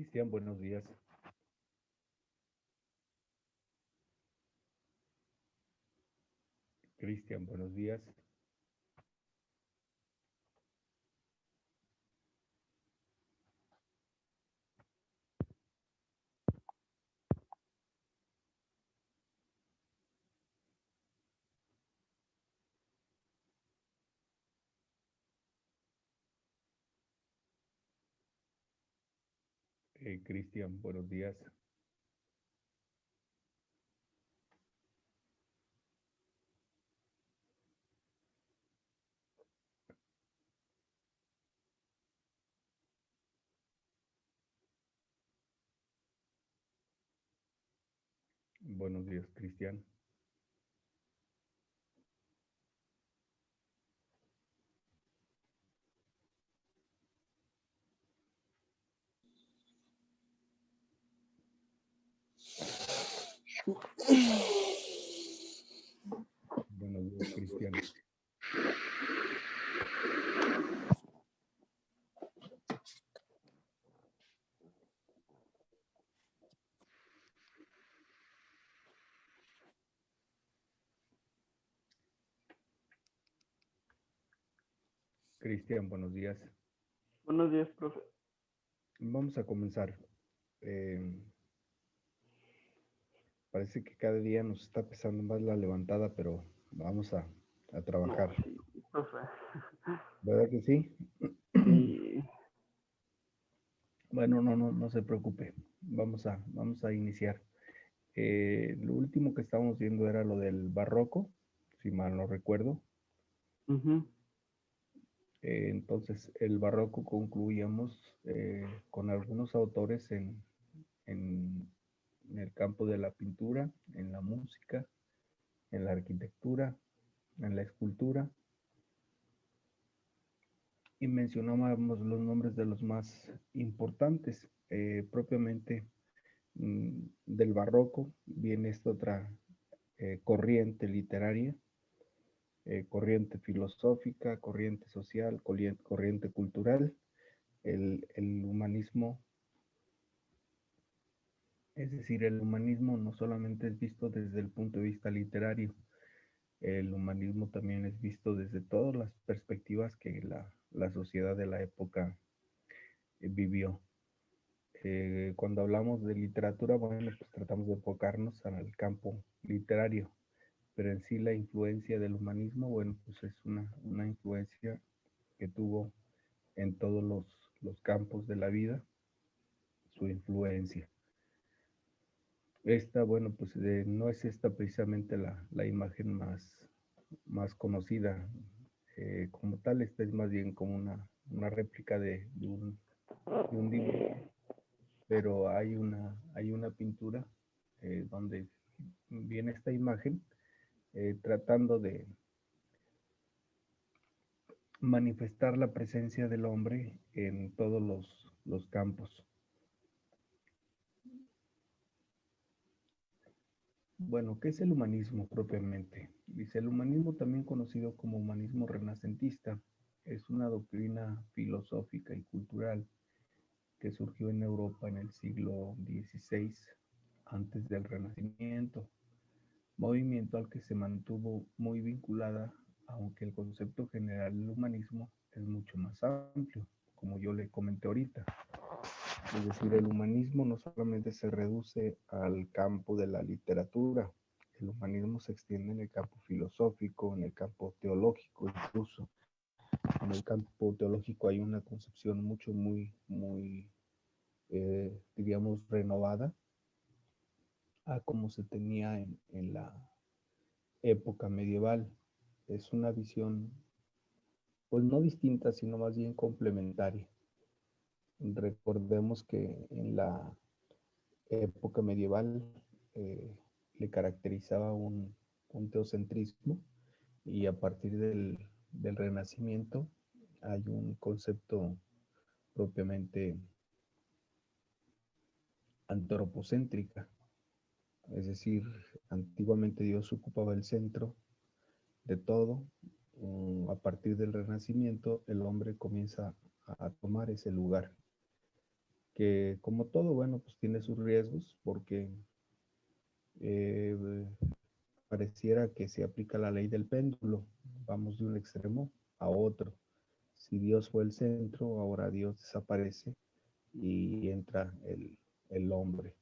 Cristian, buenos días. Cristian, buenos días. Cristian, buenos días. Buenos días, Cristian. Buenos días, Cristian. Cristian, buenos días. Buenos días, profe. Vamos a comenzar. Parece que cada día nos está pesando más la levantada, pero vamos a trabajar. No, sí, profe. ¿Verdad que sí? Sí. Bueno, no se preocupe. Vamos a iniciar. Lo último que estábamos viendo era lo del barroco, si mal no recuerdo. Ujú. Entonces, el barroco concluíamos con algunos autores en el campo de la pintura, en la música, en la arquitectura, en la escultura, y mencionábamos los nombres de los más importantes. Propiamente del barroco viene esta otra corriente literaria, corriente filosófica, corriente social, corriente cultural. El humanismo, es decir, el humanismo no solamente es visto desde el punto de vista literario, el humanismo también es visto desde todas las perspectivas que la sociedad de la época vivió. Cuando hablamos de literatura, bueno, pues tratamos de enfocarnos al campo literario, pero en sí la influencia del humanismo, bueno, pues es una influencia que tuvo en todos los campos de la vida, su influencia. Esta, bueno, pues no es esta precisamente la imagen más conocida. Como tal, esta es más bien como una réplica de un dibujo, pero hay una pintura donde viene esta imagen tratando de manifestar la presencia del hombre en todos los campos. Bueno, ¿qué es el humanismo propiamente? Dice, el humanismo, también conocido como humanismo renacentista, es una doctrina filosófica y cultural que surgió en Europa en el siglo XVI, antes del Renacimiento, movimiento al que se mantuvo muy vinculada, aunque el concepto general del humanismo es mucho más amplio, como yo le comenté ahorita. Es decir, el humanismo no solamente se reduce al campo de la literatura, el humanismo se extiende en el campo filosófico, en el campo teológico incluso. En el campo teológico hay una concepción muy, diríamos, renovada a como se tenía en la época medieval. Es una visión, pues no distinta, sino más bien complementaria. Recordemos que en la época medieval eh, le caracterizaba un teocentrismo, y a partir del Renacimiento hay un concepto propiamente antropocéntrica, es decir, antiguamente Dios ocupaba el centro de todo. A partir del Renacimiento el hombre comienza a tomar ese lugar que como todo, bueno, pues tiene sus riesgos porque eh, pareciera que se aplica la ley del péndulo, vamos de un extremo a otro. Si Dios fue el centro, ahora Dios desaparece y entra el hombre.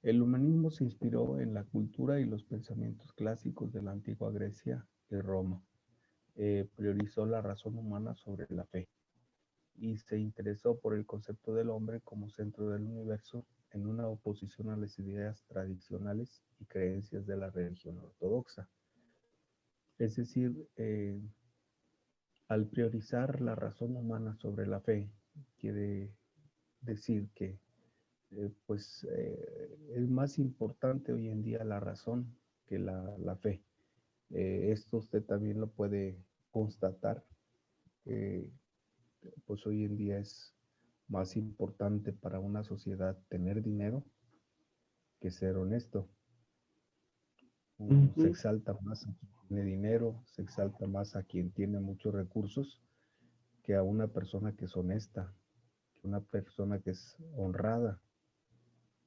El humanismo se inspiró en la cultura y los pensamientos clásicos de la antigua Grecia y Roma. Priorizó la razón humana sobre la fe y se interesó por el concepto del hombre como centro del universo en una oposición a las ideas tradicionales y creencias de la religión ortodoxa. Es decir, al priorizar la razón humana sobre la fe, quiere decir que es más importante hoy en día la razón que la fe. Esto usted también lo puede constatar, pues hoy en día es más importante para una sociedad tener dinero que ser honesto. Se exalta más a quien tiene dinero, se exalta más a quien tiene muchos recursos que a una persona que es honesta, que una persona que es honrada,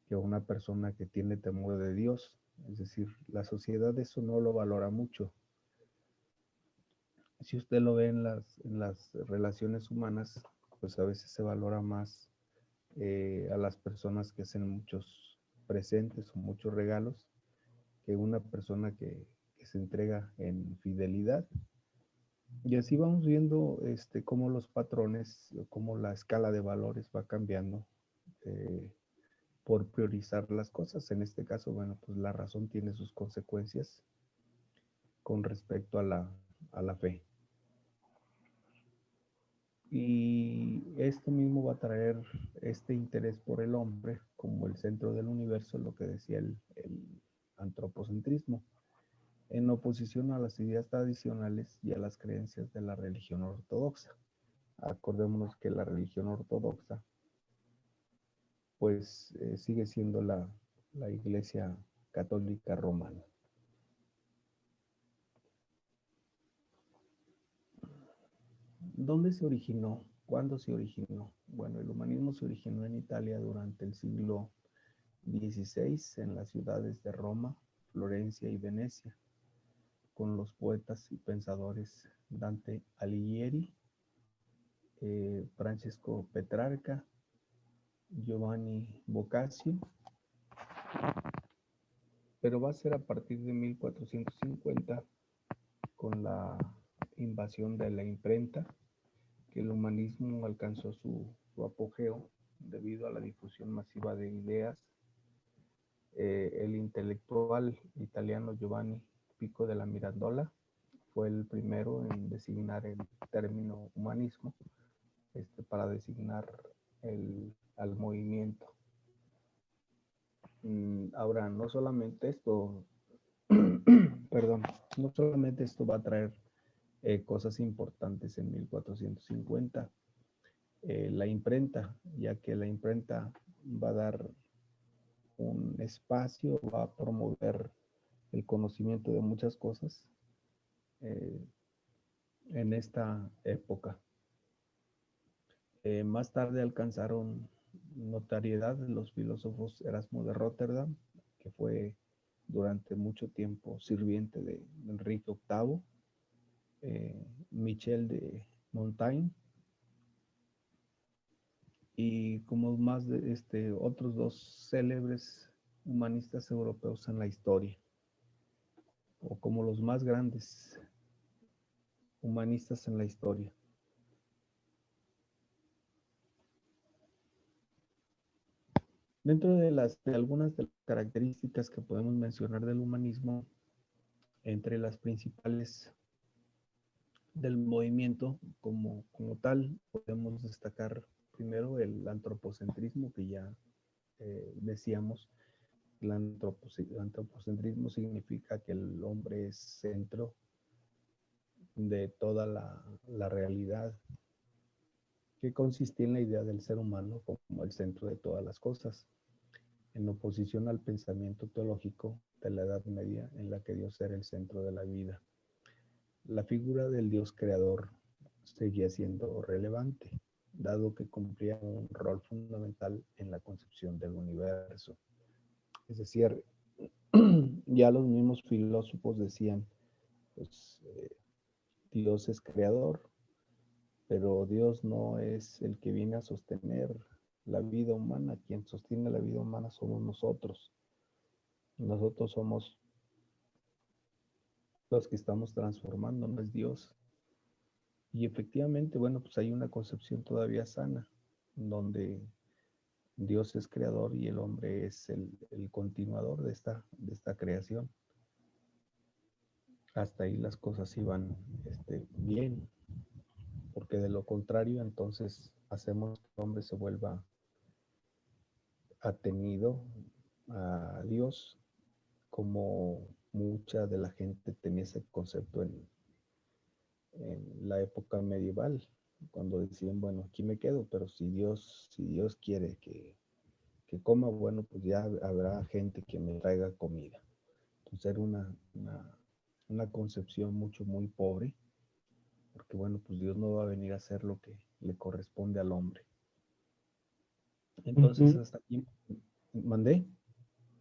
que a una persona que tiene temor de Dios. Es decir, la sociedad eso no lo valora mucho. Si usted lo ve en las relaciones humanas, pues a veces se valora más a las personas que hacen muchos presentes o muchos regalos que una persona que se entrega en fidelidad. Y así vamos viendo cómo los patrones, cómo la escala de valores va cambiando por priorizar las cosas. En este caso, bueno, pues la razón tiene sus consecuencias con respecto a la fe. Y esto mismo va a traer este interés por el hombre como el centro del universo, lo que decía el antropocentrismo, en oposición a las ideas tradicionales y a las creencias de la religión ortodoxa. Acordémonos que la religión ortodoxa pues sigue siendo la Iglesia Católica Romana. ¿Dónde se originó? ¿Cuándo se originó? Bueno, el humanismo se originó en Italia durante el siglo XVI en las ciudades de Roma, Florencia y Venecia, con los poetas y pensadores Dante Alighieri, Francesco Petrarca, Giovanni Boccaccio, pero va a ser a partir de 1450 con la invasión de la imprenta que el humanismo alcanzó su apogeo debido a la difusión masiva de ideas. El intelectual italiano Giovanni Pico della Mirandola fue el primero en designar el término humanismo para designar al movimiento. Ahora, no solamente esto, perdón, no solamente esto va a traer cosas importantes en 1450, la imprenta, ya que la imprenta va a dar un espacio, va a promover el conocimiento de muchas cosas en esta época. Más tarde alcanzaron notariedad los filósofos Erasmo de Rotterdam, que fue durante mucho tiempo sirviente de Enrique VIII, Michel de Montaigne, y como más de otros dos célebres humanistas europeos en la historia, o como los más grandes humanistas en la historia. Dentro de algunas de las características que podemos mencionar del humanismo, entre las principales del movimiento como tal, podemos destacar primero el antropocentrismo, que ya decíamos. El antropocentrismo significa que el hombre es centro de toda la realidad, que consiste en la idea del ser humano como el centro de todas las cosas, en oposición al pensamiento teológico de la Edad Media en la que Dios era el centro de la vida. La figura del Dios creador seguía siendo relevante. dado que cumplía un rol fundamental en la concepción del universo. Es decir, ya los mismos filósofos decían, pues Dios es creador, pero Dios no es el que viene a sostener la vida humana. Quien sostiene la vida humana somos nosotros. Nosotros somos los que estamos transformando, no es Dios. Y efectivamente, bueno, pues hay una concepción todavía sana, donde Dios es creador y el hombre es el continuador de esta creación. Hasta ahí las cosas iban bien, porque de lo contrario, entonces hacemos que el hombre se vuelva atenido a Dios, como mucha de la gente tenía ese concepto en la época medieval, cuando decían, bueno, aquí me quedo, pero si Dios quiere que coma, bueno, pues ya habrá gente que me traiga comida. Entonces era una concepción muy pobre, porque bueno, pues Dios no va a venir a hacer lo que le corresponde al hombre. Entonces Ujú. hasta aquí mandé.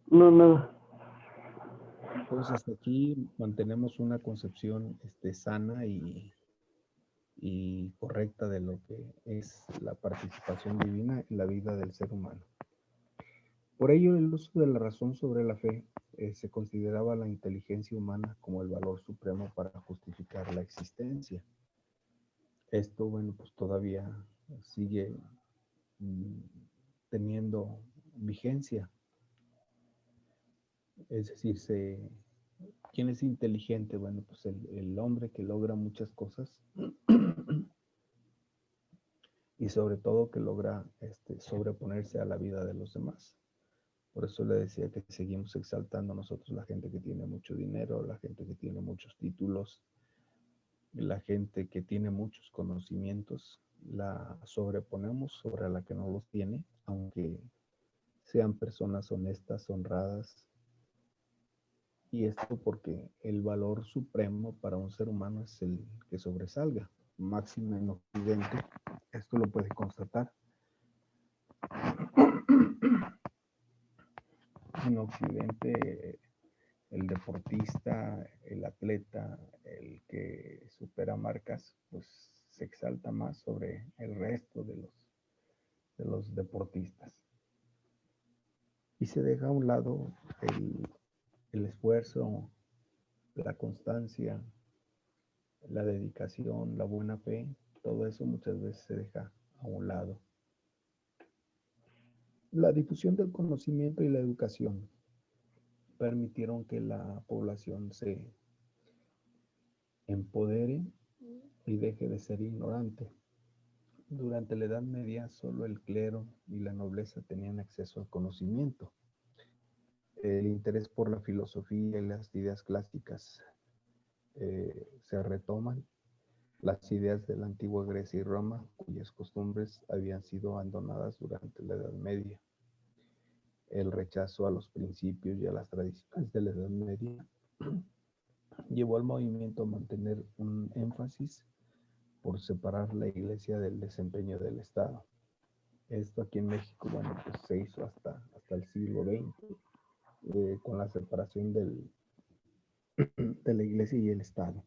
No, nada. Entonces hasta aquí mantenemos una concepción sana y correcta de lo que es la participación divina en la vida del ser humano. Por ello, el uso de la razón sobre la fe se consideraba la inteligencia humana como el valor supremo para justificar la existencia. Esto, bueno, pues todavía sigue mm, teniendo vigencia. Es decir, ¿quién es inteligente? Bueno, pues el hombre que logra muchas cosas y sobre todo que logra sobreponerse a la vida de los demás. Por eso le decía que seguimos exaltando nosotros la gente que tiene mucho dinero, la gente que tiene muchos títulos, la gente que tiene muchos conocimientos, la sobreponemos sobre la que no los tiene, aunque sean personas honestas, honradas. Y esto porque el valor supremo para un ser humano es el que sobresalga, máximo en Occidente. Esto lo puede constatar. En Occidente, el deportista, el atleta, el que supera marcas, pues se exalta más sobre el resto de los deportistas. Y se deja a un lado el esfuerzo, la constancia, la dedicación, la buena fe, todo eso muchas veces se deja a un lado. La difusión del conocimiento y la educación permitieron que la población se empodere y deje de ser ignorante. Durante la Edad Media, solo el clero y la nobleza tenían acceso al conocimiento. El interés por la filosofía y las ideas clásicas se retoman. Las ideas de la antigua Grecia y Roma, cuyas costumbres habían sido abandonadas durante la Edad Media. El rechazo a los principios y a las tradiciones de la Edad Media llevó al movimiento a mantener un énfasis por separar la iglesia del desempeño del Estado. Esto aquí en México, bueno, pues se hizo hasta el siglo XX, con la separación de la iglesia y el Estado.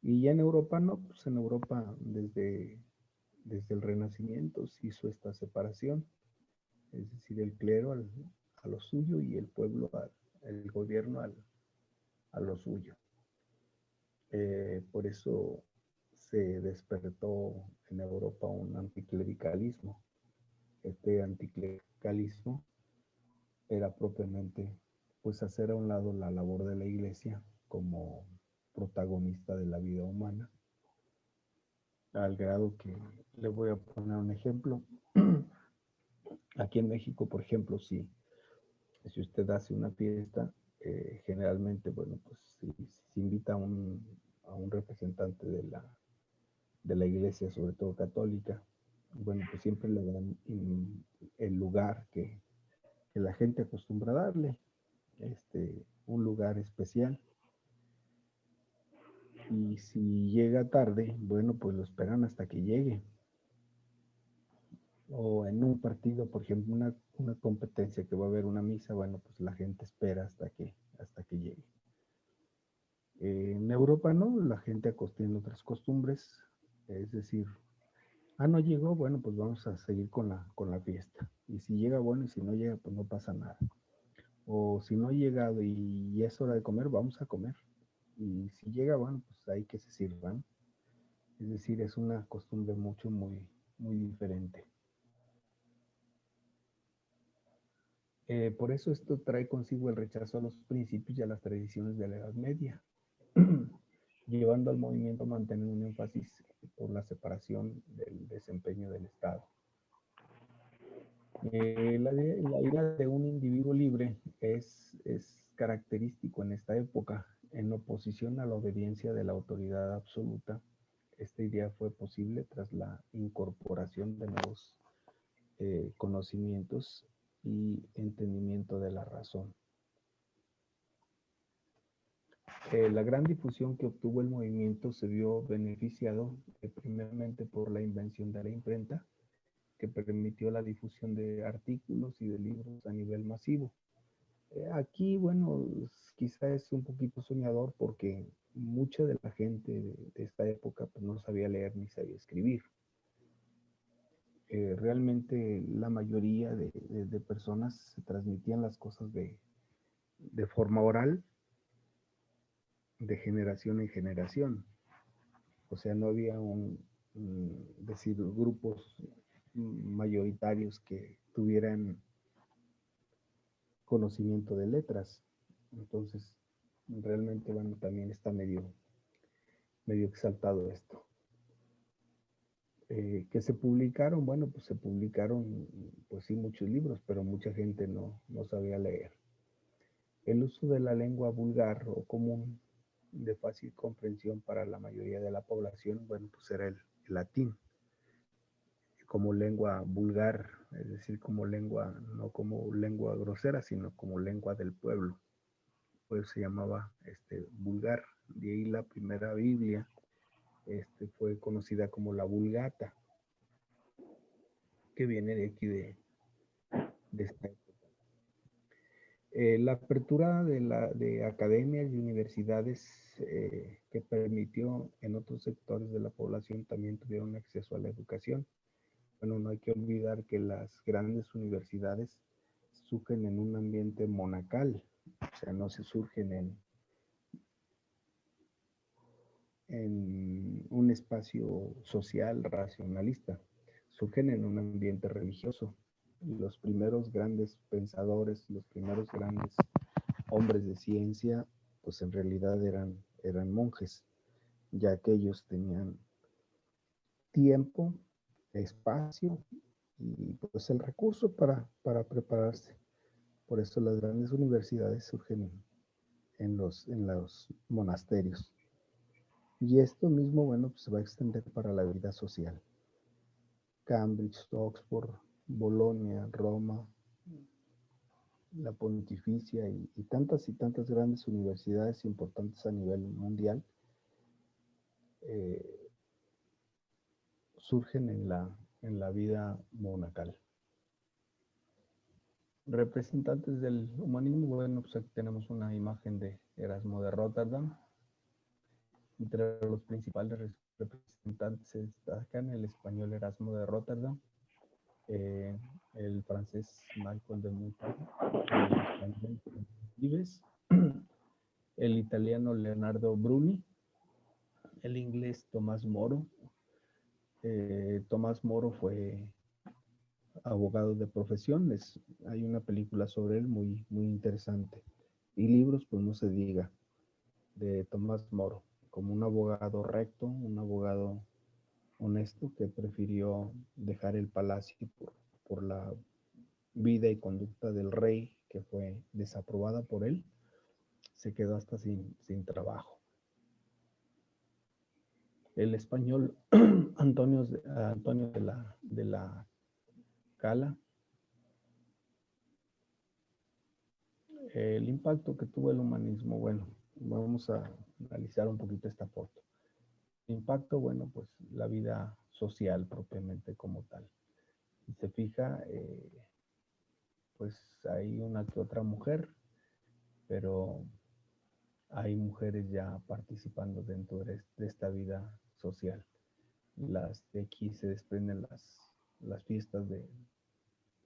Y ya en Europa no, pues en Europa desde el Renacimiento se hizo esta separación, es decir, el clero a lo suyo y el pueblo, el gobierno a lo suyo. Por eso se despertó en Europa un anticlericalismo. Este anticlericalismo era propiamente pues hacer a un lado la labor de la iglesia como protagonista de la vida humana, al grado que le voy a poner un ejemplo. Aquí en México, por ejemplo, si usted hace una fiesta, generalmente, bueno, pues si invita a un representante de la iglesia, sobre todo católica, bueno, pues siempre le dan el lugar que la gente acostumbra darle, un lugar especial. Y si llega tarde, bueno, pues lo esperan hasta que llegue. O en un partido, por ejemplo, una competencia que va a haber una misa, bueno, pues la gente espera hasta que llegue. En Europa no, la gente tiene otras costumbres, es decir, no llegó, bueno, pues vamos a seguir con la fiesta. Y si llega, bueno, y si no llega, pues no pasa nada. O si no ha llegado y es hora de comer, vamos a comer. Y si llega, bueno, pues hay que se sirvan. Es decir, es una costumbre muy diferente. Por eso esto trae consigo el rechazo a los principios y a las tradiciones de la Edad Media, llevando al movimiento a mantener un énfasis por la separación del desempeño del Estado. La idea de un individuo libre es característico en esta época, en oposición a la obediencia de la autoridad absoluta. Esta idea fue posible tras la incorporación de nuevos conocimientos y entendimiento de la razón. La gran difusión que obtuvo el movimiento se vio beneficiado primeramente por la invención de la imprenta, que permitió la difusión de artículos y de libros a nivel masivo. Aquí, bueno, quizá es un poquito soñador porque mucha de la gente de esta época pues, no sabía leer ni sabía escribir. Realmente la mayoría de personas se transmitían las cosas de forma oral, de generación en generación. O sea, no había decir, grupos mayoritarios que tuvieran conocimiento de letras. Entonces, realmente, bueno, también está medio exaltado esto. Que se publicaron, bueno, pues se publicaron, pues sí, muchos libros, pero mucha gente no sabía leer. El uso de la lengua vulgar o común de fácil comprensión para la mayoría de la población, bueno, pues era el latín como lengua vulgar, es decir, como lengua, no como lengua grosera, sino como lengua del pueblo. Pues se llamaba vulgar. De ahí la primera Biblia fue conocida como la Vulgata, que viene de aquí de esta época. La apertura de academias y universidades que permitió en otros sectores de la población también tuvieron acceso a la educación. Bueno, no hay que olvidar que las grandes universidades surgen en un ambiente monacal, o sea, no se surgen en un espacio social racionalista, surgen en un ambiente religioso. Los primeros grandes pensadores, los primeros grandes hombres de ciencia, pues en realidad eran monjes, ya que ellos tenían tiempo, espacio y pues el recurso para prepararse. Por eso las grandes universidades surgen en los monasterios. Y esto mismo, bueno, pues se va a extender para la vida social. Cambridge, Oxford, Bolonia, Roma, la Pontificia y tantas grandes universidades importantes a nivel mundial surgen en la vida monacal. Representantes del humanismo, bueno, pues aquí tenemos una imagen de Erasmo de Rotterdam. Entre los principales representantes se destacan el español Erasmo de Rotterdam, el francés Michael de Montaigne, el español Vives, el italiano Leonardo Bruni, el inglés Tomás Moro. Tomás Moro fue abogado de profesión. Hay una película sobre él muy interesante. Y libros, pues no se diga, de Tomás Moro, como un abogado recto, un abogado honesto que prefirió dejar el palacio por la vida y conducta del rey, que fue desaprobada por él. Se quedó hasta sin trabajo. El español Antonio de la Cala. El impacto que tuvo el humanismo, bueno, vamos a analizar un poquito esta foto. El impacto, bueno, pues la vida social propiamente como tal. Si se fija, pues hay una que otra mujer, pero hay mujeres ya participando dentro de esta vida social. De aquí se desprenden las fiestas de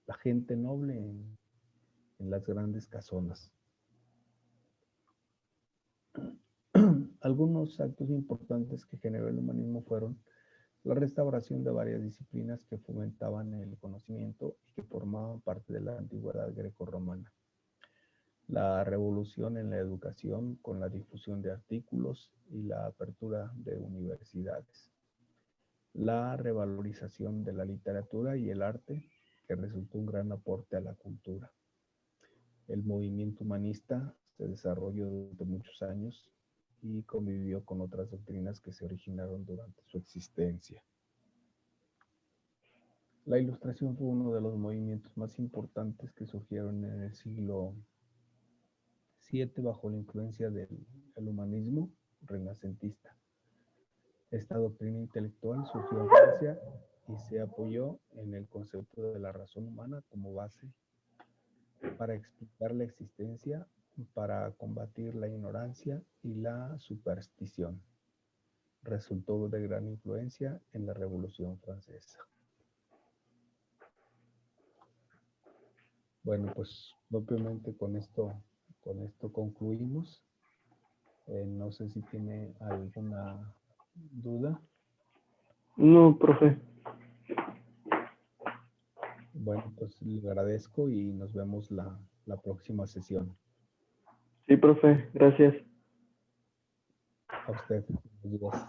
la gente noble en las grandes casonas. Algunos actos importantes que generó el humanismo fueron la restauración de varias disciplinas que fomentaban el conocimiento y que formaban parte de la antigüedad grecorromana. La revolución en la educación con la difusión de artículos y la apertura de universidades. La revalorización de la literatura y el arte, que resultó un gran aporte a la cultura. El movimiento humanista se desarrolló durante muchos años y convivió con otras doctrinas que se originaron durante su existencia. La Ilustración fue uno de los movimientos más importantes que surgieron en el siglo VII bajo la influencia del humanismo renacentista. Esta doctrina intelectual surgió en Francia y se apoyó en el concepto de la razón humana como base para explicar la existencia, para combatir la ignorancia y la superstición. Resultó de gran influencia en la Revolución Francesa. Bueno, pues propiamente con esto concluimos. No sé si tiene alguna duda. No, profe. Bueno, pues le agradezco y nos vemos la próxima sesión. Sí, profe, gracias. A usted. Buenos días.